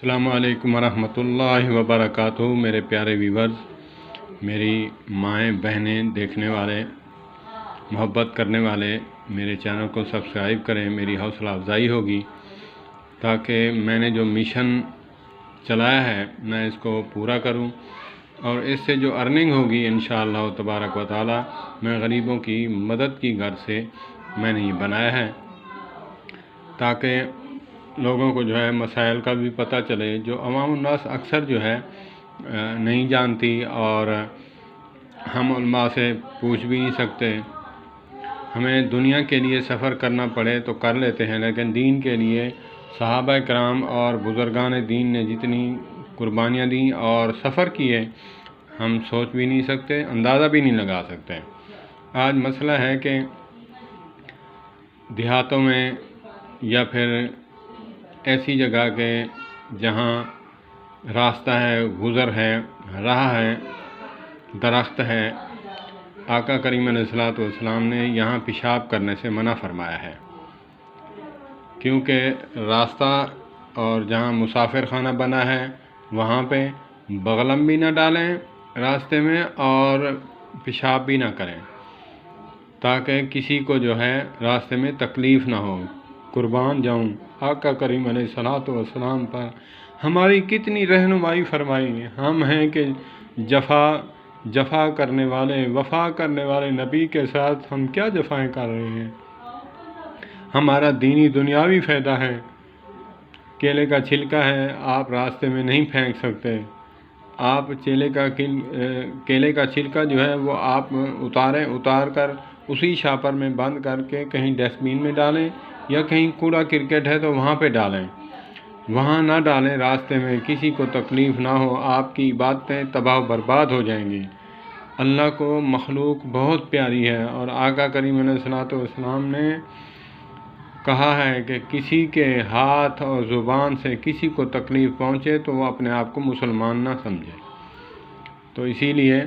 السلام علیکم ورحمۃ اللہ وبرکاتہ۔ میرے پیارے ویورز، میری مائیں بہنیں، دیکھنے والے، محبت کرنے والے، میرے چینل کو سبسکرائب کریں، میری حوصلہ افزائی ہوگی تاکہ میں نے جو مشن چلایا ہے میں اس کو پورا کروں، اور اس سے جو ارننگ ہوگی انشاءاللہ تبارک و تعالی میں غریبوں کی مدد کی غرض سے میں نے یہ بنایا ہے، تاکہ لوگوں کو جو ہے مسائل کا بھی پتہ چلے جو عوام الناس اکثر جو ہے نہیں جانتی، اور ہم علماء سے پوچھ بھی نہیں سکتے۔ ہمیں دنیا کے لیے سفر کرنا پڑے تو کر لیتے ہیں، لیکن دین کے لیے صحابہ کرام اور بزرگان دین نے جتنی قربانیاں دیں اور سفر کیے ہم سوچ بھی نہیں سکتے، اندازہ بھی نہیں لگا سکتے۔ آج مسئلہ ہے کہ دیہاتوں میں یا پھر ایسی جگہ کے جہاں راستہ ہے، گزر ہے، راہ ہے، درخت ہے، آقا کریم علیہ الصلوۃ والسلام نے یہاں پیشاب کرنے سے منع فرمایا ہے، کیونکہ راستہ اور جہاں مسافر خانہ بنا ہے وہاں پہ بغلم بھی نہ ڈالیں راستے میں اور پیشاب بھی نہ کریں، تاکہ کسی کو جو ہے راستے میں تکلیف نہ ہو۔ قربان جاؤں آقا کریم علیہ الصلوۃ والسلام پر ہماری کتنی رہنمائی فرمائی۔ ہم ہیں کہ جفا کرنے والے، وفا کرنے والے نبی کے ساتھ ہم کیا جفائیں کر رہے ہیں؟ ہمارا دینی دنیاوی فائدہ ہے۔ کیلے کا چھلکا ہے، آپ راستے میں نہیں پھینک سکتے، آپ کیلے کا چھلکا جو ہے وہ آپ اتار کر اسی شاپر میں بند کر کے کہیں ڈسٹ بین میں ڈالیں، یا کہیں کوڑا کرکٹ ہے تو وہاں پہ ڈالیں، وہاں نہ ڈالیں راستے میں، کسی کو تکلیف نہ ہو، آپ کی عبادتیں تباہ و برباد ہو جائیں گی۔ اللہ کو مخلوق بہت پیاری ہے، اور آقا کریم علیہ الصلوۃ والسلام نے کہا ہے کہ کسی کے ہاتھ اور زبان سے کسی کو تکلیف پہنچے تو وہ اپنے آپ کو مسلمان نہ سمجھے۔ تو اسی لیے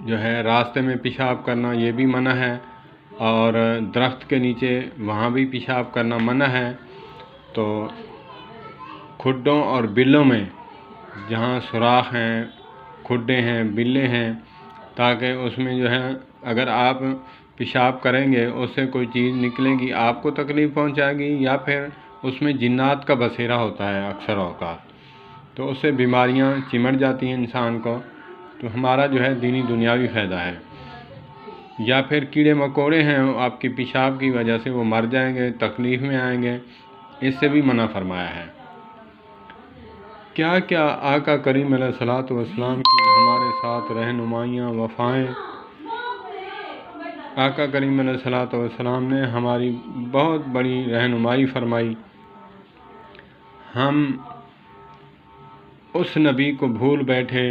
جو ہے راستے میں پیشاب کرنا یہ بھی منع ہے، اور درخت کے نیچے وہاں بھی پیشاب کرنا منع ہے۔ تو کھڈوں اور بلوں میں جہاں سوراخ ہیں، کھڈے ہیں، بلے ہیں، تاکہ اس میں جو ہے اگر آپ پیشاب کریں گے اس سے کوئی چیز نکلے گی، آپ کو تکلیف پہنچائے گی، یا پھر اس میں جنات کا بسیرا ہوتا ہے اکثر اوقات، تو اس سے بیماریاں چمٹ جاتی ہیں انسان کو۔ تو ہمارا جو ہے دینی دنیاوی فائدہ ہے۔ یا پھر کیڑے مکوڑے ہیں، آپ کی پیشاب کی وجہ سے وہ مر جائیں گے، تکلیف میں آئیں گے، اس سے بھی منع فرمایا ہے۔ کیا کیا آقا کریم علیہ الصلوۃ والسلام کی ہمارے ساتھ رہنمائیاں، وفائیں۔ آقا کریم علیہ الصلوۃ والسلام نے ہماری بہت بڑی رہنمائی فرمائی۔ ہم اس نبی کو بھول بیٹھے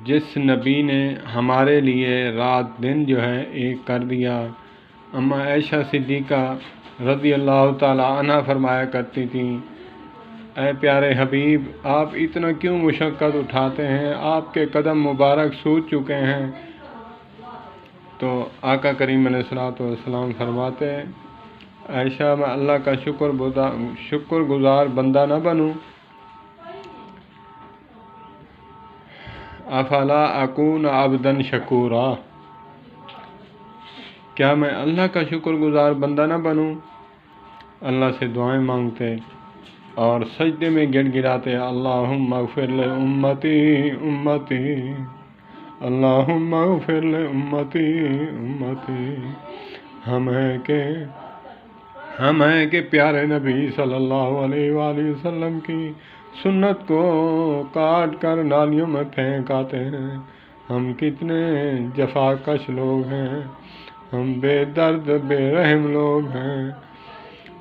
جس نبی نے ہمارے لیے رات دن جو ہے ایک کر دیا۔ اما عائشہ صدیقہ رضی اللہ تعالی عنہ فرمایا کرتی تھیں، اے پیارے حبیب، آپ اتنا کیوں مشقت اٹھاتے ہیں؟ آپ کے قدم مبارک سوج چکے ہیں۔ تو آقا کریم علیہ الصلوۃ والسلام فرماتے ہیں، عائشہ میں اللہ کا شکر گزار بندہ نہ بنوں؟ افلا اکون عبدا شکورا، کیا میں اللہ کا شکر گزار بندہ نہ بنوں؟ اللہ سے دعائیں مانگتے اور سجدے میں گڑ گڑاتے، اللہم اغفر لامتی امتی، اللہم اغفر لامتی امتی۔ ہم ہیں کہ پیارے نبی صلی اللہ علیہ وآلہ وسلم کی سنت کو کاٹ کر نالیوں میں پھینک آتے ہیں۔ ہم کتنے جفاکش لوگ ہیں، ہم بے درد بے رحم لوگ ہیں۔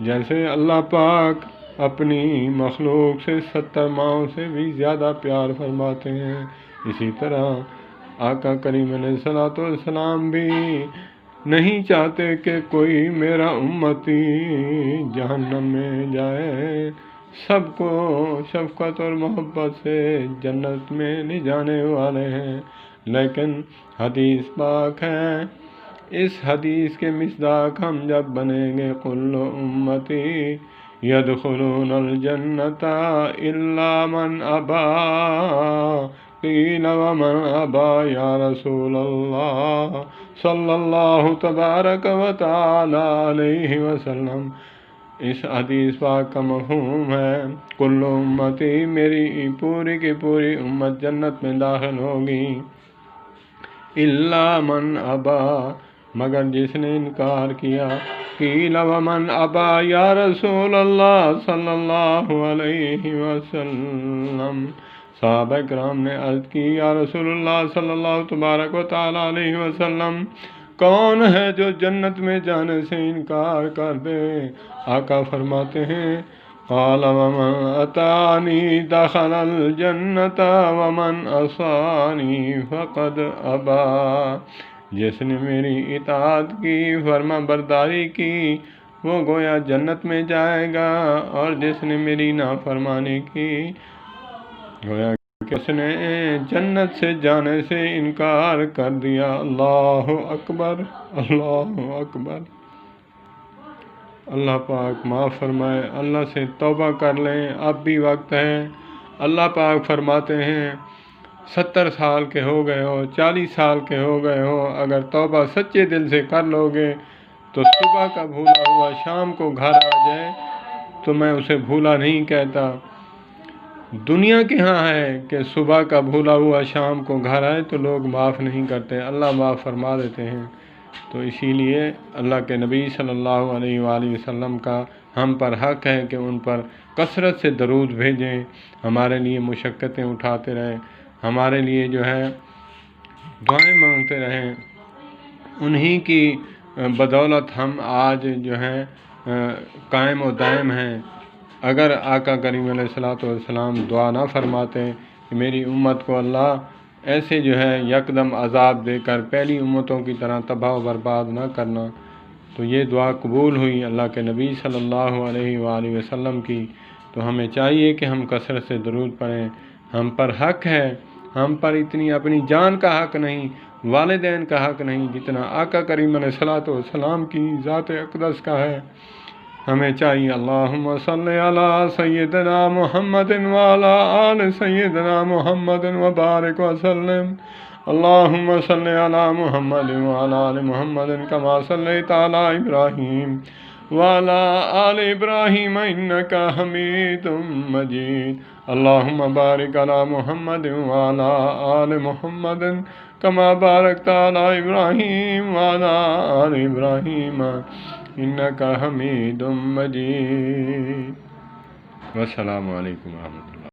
جیسے اللہ پاک اپنی مخلوق سے 70 ماؤں سے بھی زیادہ پیار فرماتے ہیں، اسی طرح آقا کریم علیہ الصلوۃ والسلام بھی نہیں چاہتے کہ کوئی میرا امتی جہنم میں جائے، سب کو شفقت اور محبت سے جنت میں لے جانے والے ہیں۔ لیکن حدیث پاک ہے، اس حدیث کے مصداق ہم جب بنیں گے، کل امتی يدخلون الجنة إلا من أبى قيل ومن أبى يا رسول الله صلی اللہ تبارک و تعالی علیہ وسلم۔ اس حدیث پاک کا مفہوم ہے کل امتی، میری پوری کی پوری امت جنت میں داخل ہوگی، الا من ابا، مگر جس نے انکار کیا۔ قیل ومن ابا یا رسول اللہ صلی اللہ علیہ وسلم، صحابہ کرام نے عرض کی یا رسول اللہ صلی اللہ تبارک و تعالی علیہ وسلم، کون ہے جو جنت میں جانے سے انکار کر دے؟ آقا فرماتے ہیں قال ومن اتانی دخل الجنت ومن عصانی فقد ابا، جس نے میری اطاعت کی، فرما برداری کی، وہ گویا جنت میں جائے گا، اور جس نے میری نافرمانی کی گویا کہ اس نے جنت سے جانے سے انکار کر دیا۔ اللہ اکبر، اللہ اکبر۔ اللہ پاک معاف فرمائے، اللہ سے توبہ کر لیں، اب بھی وقت ہے۔ اللہ پاک فرماتے ہیں 70 سال کے ہو گئے ہو، 40 سال کے ہو گئے ہو، اگر توبہ سچے دل سے کر لو گے تو صبح کا بھولا ہوا شام کو گھر آ جائے تو میں اسے بھولا نہیں کہتا۔ دنیا کے ہاں ہے کہ صبح کا بھولا ہوا شام کو گھر آئے تو لوگ معاف نہیں کرتے، اللہ معاف فرما دیتے ہیں۔ تو اسی لیے اللہ کے نبی صلی اللہ علیہ وآلہ وسلم کا ہم پر حق ہے کہ ان پر کثرت سے درود بھیجیں، ہمارے لیے مشقتیں اٹھاتے رہیں، ہمارے لیے جو ہے دعائیں مانگتے رہیں۔ انہی کی بدولت ہم آج جو ہے قائم و دائم ہیں۔ اگر آقا کریم علیہ الصلوۃ والسلام دعا نہ فرماتے کہ میری امت کو اللہ ایسے جو ہے یکدم عذاب دے کر پہلی امتوں کی طرح تباہ و برباد نہ کرنا، تو یہ دعا قبول ہوئی اللہ کے نبی صلی اللہ علیہ وآلہ وسلم کی۔ تو ہمیں چاہیے کہ ہم کثرت سے درود پڑھیں، ہم پر حق ہے، ہم پر اتنی اپنی جان کا حق نہیں، والدین کا حق نہیں، جتنا آقا کریم علیہ الصلوۃ والسلام کی ذات اقدس کا ہے۔ ہمیں چاہیے اللہم صلی علی سیدنا محمد وعلی آل سیدنا محمد وبارک وسلم، اللہم صلی علی محمد وعلی آل محمد کما صلیت علی ابراہیم وعلی آل ابراہیم انک حمید مجید، اللہم بارک علی محمد وعلی آل محمد کما بارکت علی ابراہیم وعلی آل ابراہیم انک حمید مجید۔ والسلام علیکم ورحمۃ اللہ۔